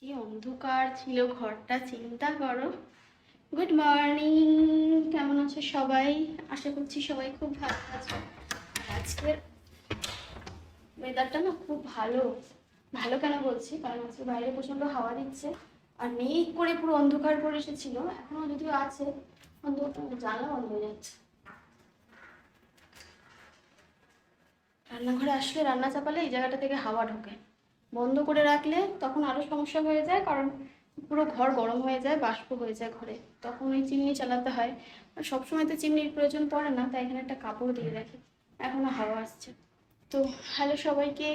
কি অন্ধকার ছিল ঘরটা, চিন্তা করো। গুড মর্নিং, কেমন আছো সবাই? আশা করছি সবাই খুব ভালো আছো। আজকের ওয়েদারটা না খুব ভালো। ভালো কেন বলছি, কারণ আজকে বাইরে প্রচন্ড হাওয়া দিচ্ছে আর মেঘ করে পুরো অন্ধকার করে এসেছিল, এখনো যদিও আছে অন্ধকার, জানলা বন্ধ হয়ে যাচ্ছে। রান্নাঘরে আসলে রান্না চাপালে এই জায়গাটা থেকে হাওয়া ঢোকে, বন্ধ করে রাখলে তখন আরো সমস্যা হয়ে যায়, কারণ পুরো ঘর গরম হয়ে যায়, বাষ্প হয়ে যায় ঘরে, তখন ওই চিমনি চালাতে হয়। আর সবসময় তো চিমনির প্রয়োজন পড়ে না, তাই এখানে একটা কাপড় দিয়ে রাখি, এখনো হাওয়া আসছে। তো হ্যালো সবাইকে,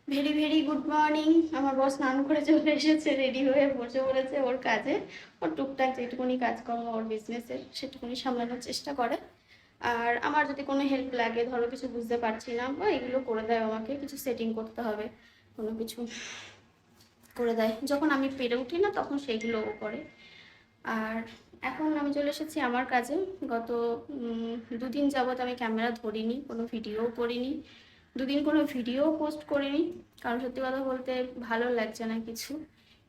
ভেরি ভেরি গুড মর্নিং। আমার বস স্নান করে চলে এসেছে, রেডি হয়ে বসে পড়েছে ওর কাজে। ওর টুকটাক যেটুকুনি কাজকর্ম ওর বিজনেসের সেটুকুনি সামলানোর চেষ্টা করে। আর আমার যদি কোনো হেল্প লাগে, ধরো কিছু বুঝতে পারছি না বা এগুলো করে দেয়, আমাকে কিছু সেটিং করতে হবে, কোনো কিছু করে দেয়, যখন আমি পেরে উঠি না তখন সেইগুলো ও করে। আর এখন আমি চলে এসেছি আমার কাজে। গত দুদিন যাবৎ আমি ক্যামেরা ধরিনি, কোনো ভিডিও করিনি, দুদিন কোনো ভিডিও পোস্ট করিনি, কারণ সত্যি কথা বলতে ভালো লাগছে না কিছু।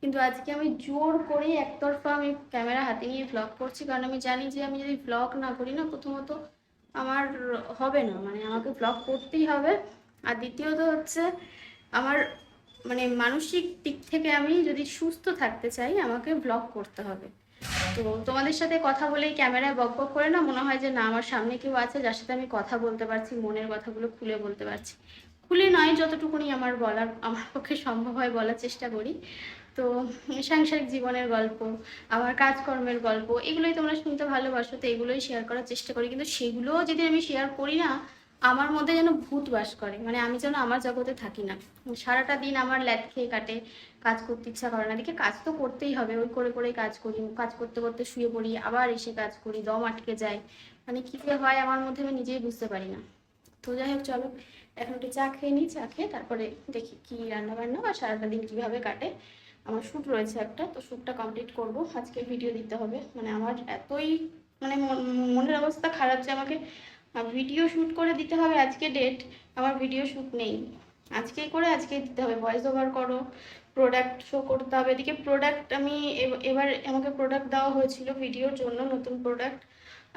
কিন্তু আজকে আমি জোর করে একতরফা আমি ক্যামেরা হাতে নিয়ে ভ্লগ করছি, কারণ আমি জানি যে আমি যদি ভ্লগ না করি না, প্রথমত আমার হবে না, মানে আমাকে ভ্লগ করতেই হবে। আর দ্বিতীয়ত হচ্ছে আমার মানে মানসিক দিক থেকে আমি যদি সুস্থ থাকতে চাই, আমাকে ভ্লগ করতে হবে। তো তোমাদের সাথে কথা বলেই ক্যামেরায় বক বক করে না মনে হয় যে না, আমার সামনে কেউ আছে যার সাথে আমি কথা বলতে পারছি, মনের কথাগুলো খুলে বলতে পারছি। খুলে নয়, যতটুকুনি আমার বলার আমার পক্ষে সম্ভব হয় বলার চেষ্টা করি। তো সাংসারিক জীবনের গল্প, আমার কাজকর্মের গল্প, এগুলোই তোমরা শুনতে ভালোবাসো, তো এগুলোই শেয়ার করার চেষ্টা করি। কিন্তু সেগুলোও যদি আমি শেয়ার করি না, আমার মধ্যে যেন ভূত বাস করে, মানে আমি যেন আমার জগতে থাকি না। সারাটা দিন আমার ল্যাদ খেয়ে কাটে, কাজ করতে ইচ্ছা করে না, দেখে কাজ তো করতেই হবে, ওই করে করে কাজ করি, কাজ করতে করতে শুয়ে পড়ি, আবার এসে কাজ করি, দম আটকে যায়, মানে কী যে হয় আমার মধ্যে আমি নিজেই বুঝতে পারি না। তো যাই হোক, চলো এখন একটু চা খেয়ে নিই, চা খেয়ে তারপরে দেখি কি রান্না বান্না বা সারাটা দিন কীভাবে কাটে। আমার শ্যুট রয়েছে একটা, তো শ্যুটটা কমপ্লিট করব, আজকে ভিডিও দিতে হবে। মানে আমার এতই মানে মনের অবস্থা খারাপ যে আমাকে ভিডিও শ্যুট করে দিতে হবে। আজকে ডেট, আমার ভিডিও শ্যুট নেই, আজকেই করে আজকেই দিতে হবে। ভয়েস ওভার করো, প্রোডাক্ট শো করতে হবে। এদিকে প্রোডাক্ট আমি এবার আমাকে প্রোডাক্ট দেওয়া হয়েছিল ভিডিওর জন্য, নতুন প্রোডাক্ট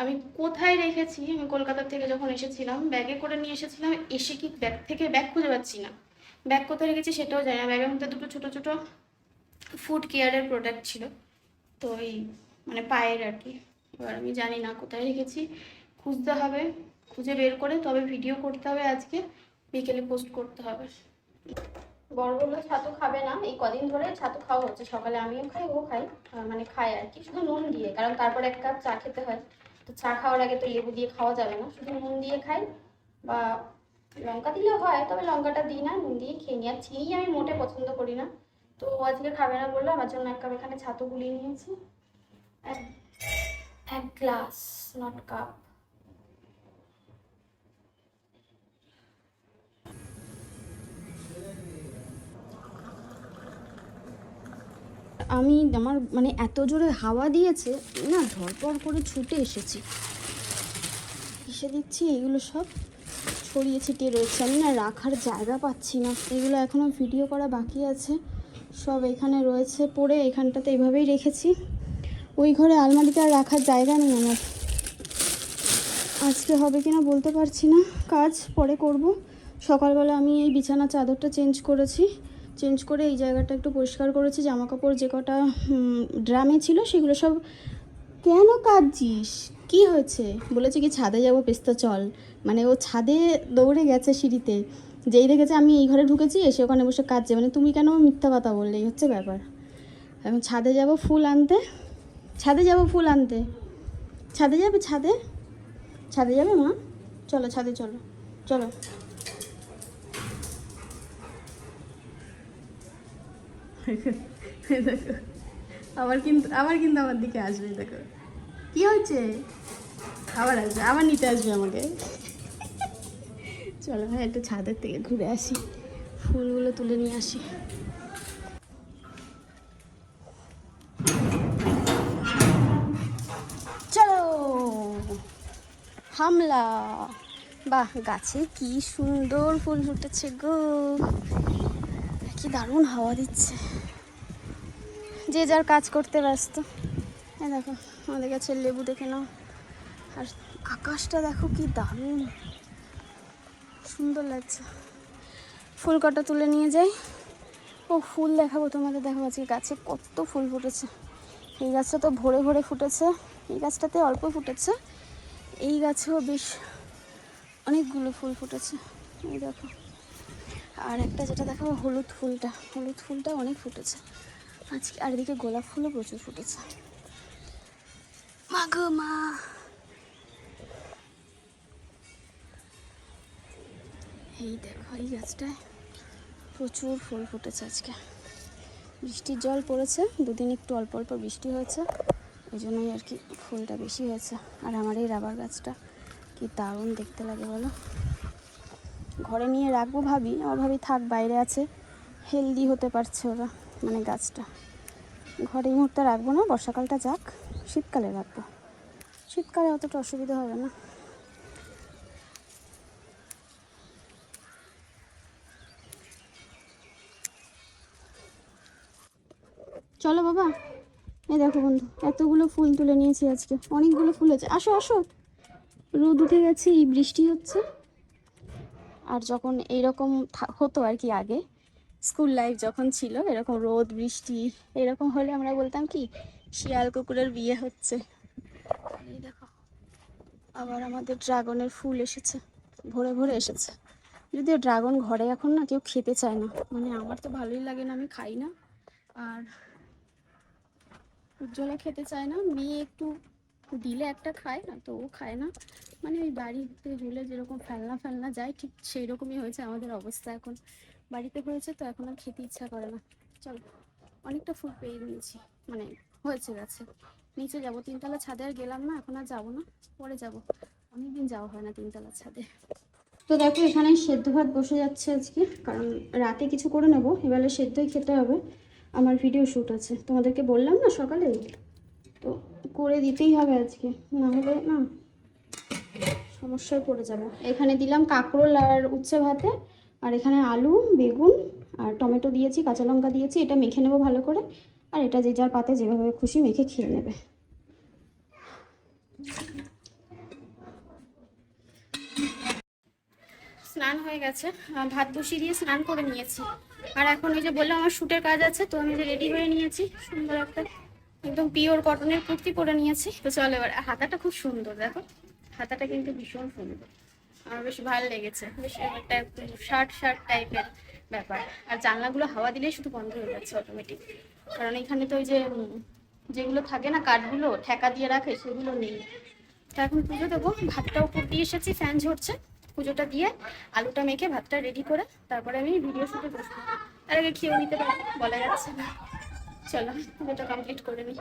আমি কোথায় রেখেছি, আমি কলকাতা থেকে যখন এসেছিলাম ব্যাগে করে নিয়ে এসেছিলাম, এসে কি ব্যাগ থেকে ব্যাগ খুঁজে পাচ্ছি না, ব্যাগ কোথায় রেখেছি সেটাও জানি না। ব্যাগের মধ্যে দুটো ছোটো ছোটো ফুড কেয়ারের প্রোডাক্ট ছিল, তো এই মানে পায়ের আর কি। এবার আমি জানি না কোথায় রেখেছি, খুঁজতে হবে, খুঁজে বের করে তবে ভিডিও করতে হবে, আজকে বিকেলে পোস্ট করতে হবে। বড় বললো ছাতু খাবে না, এই কদিন ধরে ছাতু খাওয়া হচ্ছে, সকালে আমিও খাই ও খাই, মানে খাই আর কি, শুধু নুন দিয়ে, কারণ তারপর এক কাপ চা খেতে হয়। তো চা খাওয়ার আগে তো লেবু দিয়ে খাওয়া যাবে না, শুধু নুন দিয়ে খাই, বা লঙ্কা দিলেও হয়, তবে লঙ্কাটা দিই না, নুন দিয়ে খেয়ে নিই। আর চিনি আমি মোটে পছন্দ করি না, তো আজকে খাবে না বললো, আমার জন্য এক কাপ এখানে ছাতু গুলিয়ে নিয়েছি, এক এক গ্লাস, নট কাপ। আমি আমার মানে এত জোরে হাওয়া দিয়েছে না, ধরপড় করে ছুটে এসেছি, এসে দিচ্ছি এগুলো সব ছড়িয়ে ছিটিয়ে রয়েছে, আমি না রাখার জায়গা পাচ্ছি না, এগুলো এখনও ভিডিও করা বাকি আছে, সব এখানে রয়েছে পড়ে, এখানটাতে এইভাবেই রেখেছি। ওই ঘরে আলমারিতে আর রাখার জায়গা নেই আমার, আজকে হবে কিনা বলতে পারছি না, কাজ পরে করব। সকালবেলা আমি এই বিছানা চাদরটা চেঞ্জ করেছি, চেঞ্জ করে এই জায়গাটা একটু পরিষ্কার করেছি, জামা কাপড় যে কটা ড্রামে ছিল সেগুলো সব। কেন কাঁদছিস, কি হয়েছে? বলেছে কি ছাদে যাবো, পেস্তা চল, মানে ও ছাদে দৌড়ে গেছে সিঁড়িতে, যেই দেখেছে আমি এই ঘরে ঢুকেছি, এসে ওখানে বসে কাঁদছে, মানে তুমি কেন মিথ্যা কথা বললে, এই হচ্ছে ব্যাপার। এখন ছাদে যাব ফুল আনতে, ছাদে যাব ফুল আনতে, ছাদে যাবে, ছাদে ছাদে যাবে মা, চলো ছাদে চলো, চলো। দেখো আবার কিন্তু আমার দিকে আসবে, দেখো কি হয়েছে, আবার আসবে, আবার নিতে আসবে আমাকে। চলো হ্যাঁ, একটু ছাদের থেকে ঘুরে আসি, ফুলগুলো তুলে নিয়ে আসি। চলো হামলা। বাহ, গাছে কি সুন্দর ফুল ফুটেছে গো, কি দারুণ হাওয়া দিচ্ছে। যে যার কাজ করতে ব্যস্ত। এই দেখো আমাদের কাছে লেবু দেখে নাও। আর আকাশটা দেখো কি দারুণ সুন্দর লাগছে। ফুল কটা তুলে নিয়ে যাই। ও ফুল দেখাবো তোমাদের, দেখো আজকে গাছে কত ফুল ফুটেছে। এই গাছটা তো ভরে ভরে ফুটেছে, এই গাছটাতে অল্প ফুটেছে, এই গাছেও বেশ অনেকগুলো ফুল ফুটেছে। এই দেখো আর একটা যেটা দেখাবো হলুদ ফুলটা, হলুদ ফুলটা অনেক ফুটেছে আজকে। আর এদিকে গোলাপ ফুলও প্রচুর ফুটেছে। মা গো মা, এই দেখো এই গাছটায় প্রচুর ফুল ফুটেছে আজকে। বৃষ্টির জল পড়েছে, দুদিন একটু অল্প অল্প বৃষ্টি হয়েছে, ওই জন্যই আর কি ফুলটা বেশি হয়েছে। আর আমার এই রাবার গাছটা কি দারুণ দেখতে লাগে বলো। ঘরে নিয়ে রাখবো ভাবি, আমার ভাবি থাক বাইরে আছে, হেলদি হতে পারছে ওরা, মানে গাছটা। ঘরে এই মুহূর্তে রাখবো না, বর্ষাকালটা যাক, শীতকালে রাখবো। শীতকালে অতটা অসুবিধা হবে না। চলো বাবা, এই দেখো বন্ধু এতগুলো ফুল তুলে নিয়েছি আজকে, অনেকগুলো ফুল আছে। আসো আসো, রোদ উঠে গেছে, এই বৃষ্টি হচ্ছে। আর যখন এইরকম হতো আর কি আগে, স্কুল লাইফ যখন ছিল, এরকম রোদ বৃষ্টি এরকম হলে আমরা বলতাম কি শিয়াল কুকুরের বিয়ে হচ্ছে। এই দেখো আবার আমাদের ড্রাগনের ফুল এসেছে, ভরে ভরে এসেছে। যদিও ড্রাগন ঘরে এখন না কেউ খেতে চায় না, মানে আমার তো ভালোই লাগে না, আমি খাই না। আর উজ্জ্বলা খেতে চায় না, মেয়ে একটু দিলে একটা খায় না, তো ও খায় না। মানে ওই বাড়িতে হলে যেরকম ফেলনা ফেলনা যায়, ঠিক সেই রকমই হয়েছে আমাদের অবস্থা এখন। বাড়িতে হয়েছে তো এখন আর খেতে ইচ্ছা করে না। চল, অনেকটা ফুল পেয়ে নিয়েছি, মানে হয়েছে গাছে। নিচে যাবো, তিনতলা ছাদে আর গেলাম না, এখন আর যাবো না, পরে যাবো। অনেকদিন যাওয়া হয় না তিনতলা ছাদে। তো দেখো এখানে সেদ্ধ ভাত বসে যাচ্ছে আজকে, কারণ রাতে কিছু করে নেবো, এবারে সেদ্ধই খেতে হবে। আমার ভিডিও শ্যুট আছে, তোমাদেরকে বললাম না সকালে, তো করে দিতেই হবে আজকে, না হলে না সমস্যায় পড়ে যাব। এখানে দিলাম কাঁকরোল আর উচ্ছে ভাতে, আর এখানে আলু বেগুন আর টমেটো দিয়েছি, কাঁচা লঙ্কা দিয়েছি। এটা মেখে নেবো ভালো করে, আর এটা যে যার পাতে যেভাবে খুশি মেখে খেয়ে নেবে। স্নান হয়ে গেছে, ভাত বসিয়ে দিয়ে স্নান করে নিয়েছি। আর এখন ওই যে বললাম আমার শ্যুটের কাজ আছে, তো আমি যে রেডি হয়ে নিয়েছি, সুন্দর একটা একদম পিওর কটনের কুর্তি পরে নিয়েছি। তো চলো এবার, হাতাটা খুব সুন্দর দেখো, হাতাটা কিন্তু ভীষণ সুন্দর, আমার বেশ ভালো লেগেছে, বেশ একটা শার্ট শার্ট টাইপের ব্যাপার। আর জানলাগুলো হাওয়া দিলেই শুধু বন্ধ হয়ে যাচ্ছে অটোমেটিক, কারণ এখানে তো ওই যে যেগুলো থাকে না কাঠগুলো ঠেকা দিয়ে রাখে, সেগুলো নেই। তো এখন পুজো দেবো, ভাতটা উপর দিয়ে এসেছি, ফ্যান ঝরছে, পুজোটা দিয়ে আলুটা মেখে ভাতটা রেডি করে তারপরে আমি ভিডিও শুটে বসবো। তার আগে খেয়েও নিতে পারি, বলা যাচ্ছে না। চলো পুজোটা কমপ্লিট করে নিই।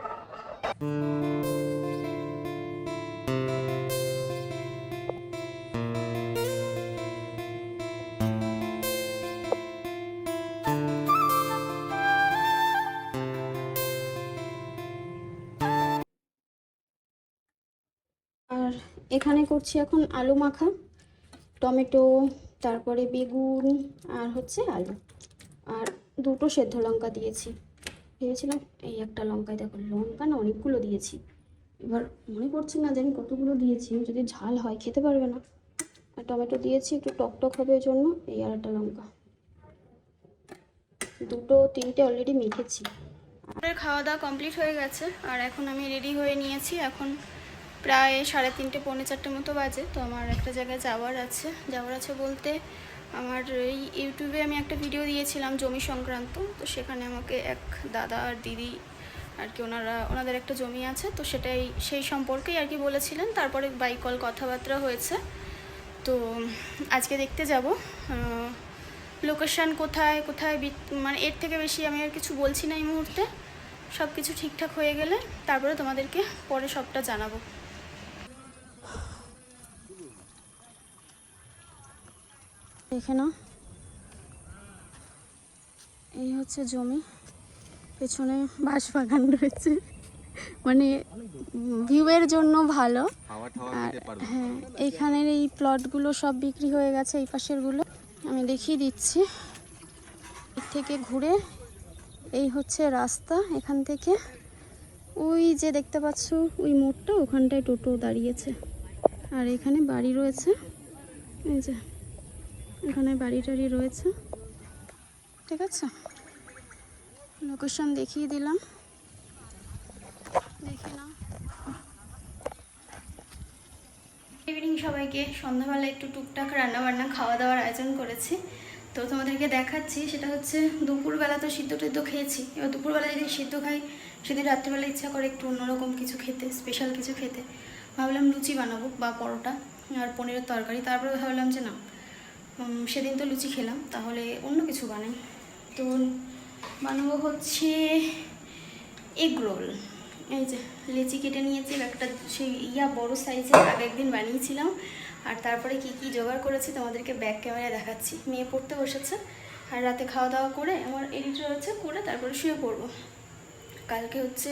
আর এখানে করছি এখন আলু মাখা, টমেটো, তারপরে বেগুন, আর হচ্ছে আলু, আর দুটো সেদ্ধ লঙ্কা দিয়েছি। ভেবেছিলাম এই একটা লঙ্কায়, দেখো লঙ্কা না অনেকগুলো দিয়েছি, এবার মনে পড়ছে না জানি কতগুলো দিয়েছি, যদি ঝাল হয় খেতে পারবে না। আর টমেটো দিয়েছি একটু টকটক হবে ওই জন্য, এই আর একটা লঙ্কা, দুটো তিনটে অলরেডি মেখেছি। আর খাওয়া দাওয়া কমপ্লিট হয়ে গেছে, আর এখন আমি রেডি হয়ে নিয়েছি। এখন প্রায় 3:30 পৌনে 4টে মতো বাজে। তো আমার একটা জায়গায় যাওয়ার আছে বলতে, আমার এই ইউটিউবে আমি একটা ভিডিও দিয়েছিলাম জমি সংক্রান্ত, তো সেখানে আমাকে এক দাদা আর দিদি আর কি, ওনাদের একটা জমি আছে, তো সেটাই সেই সম্পর্কেই আর কি বলেছিলেন। তারপরে বাই কল কথাবার্তা হয়েছে, তো আজকে দেখতে যাব। লোকেশান কোথায় কোথায়, মানে এর থেকে বেশি আমি আর কিছু বলছি না এই মুহূর্তে। সব কিছু ঠিকঠাক হয়ে গেলে তারপরে তোমাদেরকে পরে সবটা জানাবো। দেখে নাও, এই হচ্ছে জমি, পেছনে বাঁশবাগান রয়েছে, মানে ভিউয়ের জন্য ভালো। আর হ্যাঁ, এইখানের এই প্লটগুলো সব বিক্রি হয়ে গেছে, এই পাশেরগুলো আমি দেখিয়ে দিচ্ছি। এর থেকে ঘুরে এই হচ্ছে রাস্তা, এখান থেকে ওই যে দেখতে পাচ্ছ ওই মোড়টা, ওখানটায় টোটো দাঁড়িয়েছে। আর এখানে বাড়ি রয়েছে, এই যে এখানে বাড়ি টাড়ি রয়েছে। ঠিক আছে, লোকেশন দেখিয়ে দিলাম, দেখে নাও। ইভিনিং সবাইকে। সন্ধ্যাবেলা একটু টুকটাক রান্নাবান্না খাওয়া দাওয়ার আয়োজন করেছি, তো তোমাদেরকে দেখাচ্ছি। সেটা হচ্ছে দুপুরবেলা তো সিদ্ধ টিদ্ধ খেয়েছি, এবার দুপুরবেলা যেদিন সিদ্ধ খাই সেদিন রাত্রিবেলা ইচ্ছা করে একটু অন্যরকম কিছু খেতে, স্পেশাল কিছু খেতে। ভাবলাম লুচি বানাবো বা পরোটা আর পনিরের তরকারি। তারপরে ভাবলাম যে না, সেদিন তো লুচি খেলাম, তাহলে অন্য কিছু বানাই। তো বানাবো হচ্ছে এগ রোল। এই যে লেচি কেটে নিয়েছি, একটা সেই বড় সাইজের আগে একদিন বানিয়েছিলাম। আর তারপরে কি কি জোগাড় করেছি তোমাদেরকে ব্যাক ক্যামেরায় দেখাচ্ছি। মেয়ে পড়তে বসেছে, আর রাতে খাওয়া দাওয়া করে আমার এডিট রয়েছে, করে তারপরে শুয়ে পড়বো। কালকে হচ্ছে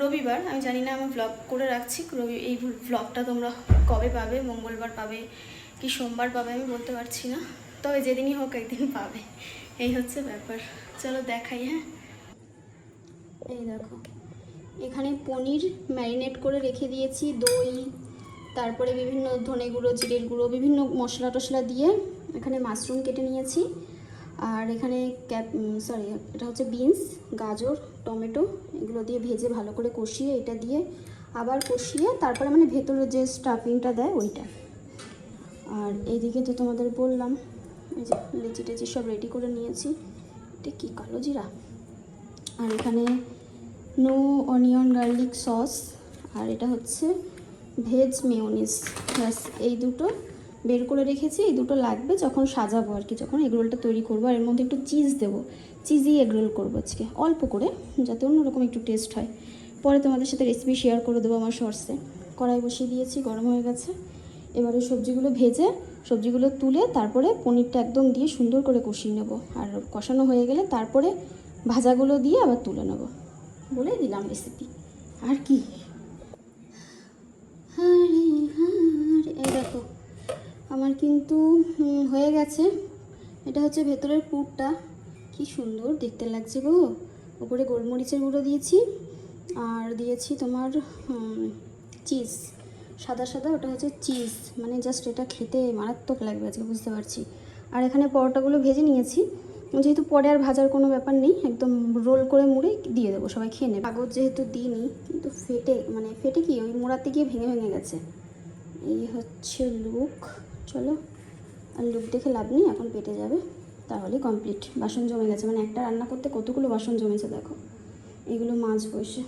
রবিবার, আমি জানি না আমি ভ্লগ করে রাখছি। এই ভ্লগটা তোমরা কবে পাবে, মঙ্গলবার পাবে কি সোমবার পাবে আমি বলতে পারছি না, তবে যেদিনই হোক একদিন পাবে। এই হচ্ছে ব্যাপার। চলো দেখাই। হ্যাঁ, এই দেখো, এখানে পনির ম্যারিনেট করে রেখে দিয়েছি, দই, তারপরে বিভিন্ন ধনে গুঁড়ো, জিরের গুঁড়ো, বিভিন্ন মশলা টশলা দিয়ে এখানে মাশরুম কেটে নিয়েছি। আর এখানে এটা হচ্ছে বিনস, গাজর, টমেটো, এগুলো দিয়ে ভেজে ভালো করে কষিয়ে, এটা দিয়ে আবার কষিয়ে তারপরে মানে ভেতরে যে স্টাফিংটা দেয় ওইটা। আর এইদিকে তো তোমাদের বললাম, এই যে লেচি টেচি সব রেডি করে নিয়েছি। এটা কি কালো জিরা। আর এখানে নো অনিয়ন গার্লিক সস, আর এটা হচ্ছে ভেজ মেয়োনিজ। ব্যাস এই দুটো বের করে রেখেছি, এই দুটো লাগবে যখন সাজাবো আর কি, যখন এগরোলটা তৈরি করবো। আর এর মধ্যে একটু চিজ দেবো, চিজি এগরোল করবো আজকে অল্প করে, যাতে অন্যরকম একটু টেস্ট হয়। পরে তোমাদের সাথে রেসিপি শেয়ার করে দেবো আমার শর্টসে। কড়াই বসিয়ে দিয়েছি, গরম হয়ে গেছে। এবারে সবজিগুলো ভেজে, সবজিগুলো তুলে তারপরে পনিরটা একদম দিয়ে সুন্দর করে কষিয়ে নেবো। আর কষানো হয়ে গেলে তারপরে ভাজাগুলো দিয়ে আবার তুলে নেবো। বলে দিলাম রেসিপি, আর কি। এই দেখো আমার কিন্তু হয়ে গেছে। এটা হচ্ছে ভেতরের পুরটা, কি সুন্দর দেখতে লাগছে গো। উপরে গোলমরিচের গুঁড়ো দিয়েছি, আর দিয়েছি তোমার চিজ, সাদা সাদা, ওটা হচ্ছে চিজ। মানে জাস্ট এটা খেতে মারাত্মক লাগবে আজকে, বুঝতে পারছি। আর এখানে পরোটাগুলো ভেজে নিয়েছি, যেহেতু পরে আর ভাজার কোনো ব্যাপার নেই, একদম রোল করে মুড়ে দিয়ে দেবো, সবাই খেয়ে নেবে। কাগজ যেহেতু দিইনি, কিন্তু ফেটে কি ওই মোড়াতে গিয়ে ভেঙে গেছে। এই হচ্ছে লুক। চলো, আর লুক দেখে লাভ নেই, এখন পেটে যাবে, তাহলে কমপ্লিট। বাসন জমে গেছে, মানে একটা রান্না করতে কতগুলো বাসন জমেছে দেখো, এগুলো মাছ বসে।